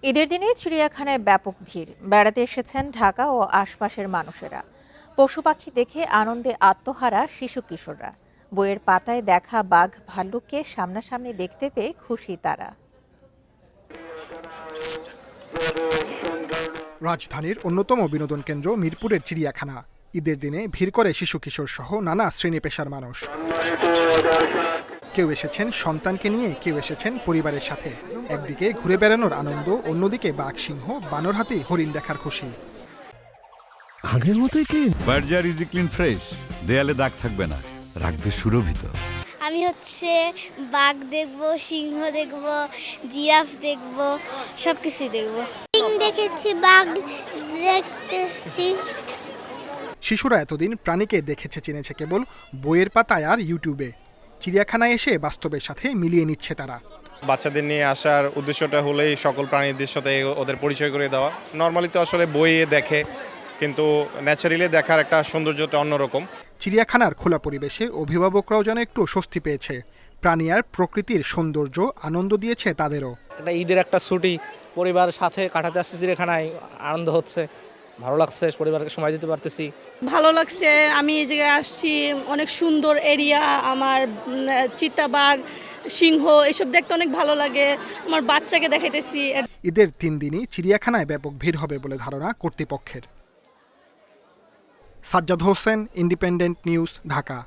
ঈদের দিনে চিড়িয়াখানায় ব্যাপক ভিড়। বেড়াতে এসেছেন ঢাকা ও আশপাশের মানুষেরা। পশু পাখি দেখে আনন্দে আত্মহারা শিশু কিশোররা। বইয়ের পাতায় দেখা বাঘ ভাল্লুককে সামনাসামনি দেখতে পেয়ে খুশি তারা। রাজধানীর অন্যতম বিনোদন কেন্দ্র মিরপুরের চিড়িয়াখানা। ঈদের দিনে ভিড় করে শিশু কিশোর সহ নানা শ্রেণী পেশার মানুষ। কেউ এসেছেন সন্তানকে নিয়ে, কেউ এসেছেন পরিবারের সাথে। একদিকে ঘুরে বেড়ানোর আনন্দ, অন্যদিকে বাঘ, সিংহ, বানর হাতি, হরিণ দেখার খুশি। আগের মতোই clean. Berger easy clean fresh, দেয়ালে দাগ থাকবে না, রাখবে সুরভিত। আমি বাঘ দেখব, সিংহ দেখব, জিরাফ দেখব, সব কিছুই দেখব। দেখেছি, বাঘ দেখতেছি। শিশুরা এতদিন প্রাণীকে দেখেছে, চিনেছে কেবল বইয়ের পাতায় আর ইউটিউবে। চিড়িয়াখানায় এসে বাস্তবের সাথে মিলিয়ে নিচ্ছে তারা। বাচ্চাদের নিয়ে আসার উদ্দেশ্যটা হলেই সকল প্রাণীদের সাথে ওদের পরিচয় করে দেওয়া। নর্মালি তো আসলে বইয়ে দেখে, কিন্তু ন্যাচারালি দেখার একটা সৌন্দর্যটা অন্যরকম। চিড়িয়াখানার খোলা পরিবেশে অভিভাবকরাও যেন একটু স্বস্তি পেয়েছে। প্রাণী আর প্রকৃতির সৌন্দর্য আনন্দ দিয়েছে তাদেরও। এটা ঈদের একটা ছুটি, পরিবারের সাথে কাটাতে আসছে চিড়িয়াখানায়, আনন্দ হচ্ছে, ভালো লাগছে, পরিবারকে সময় দিতে পারতেছি। ভালো লাগছে, আমি এই জায়গায় আসছি, অনেক সুন্দর এরিয়া। আমার চিতাবাঘ, সিংহ এসব দেখতে অনেক ভালো লাগে। আমার বাচ্চাকে দেখাইতেছি। ঈদের 3 দিনই চিড়িয়াখানায় ব্যাপক ভিড় হবে বলে ধারণা কর্তৃপক্ষের। Sajjad Hossain, independent news, Dhaka.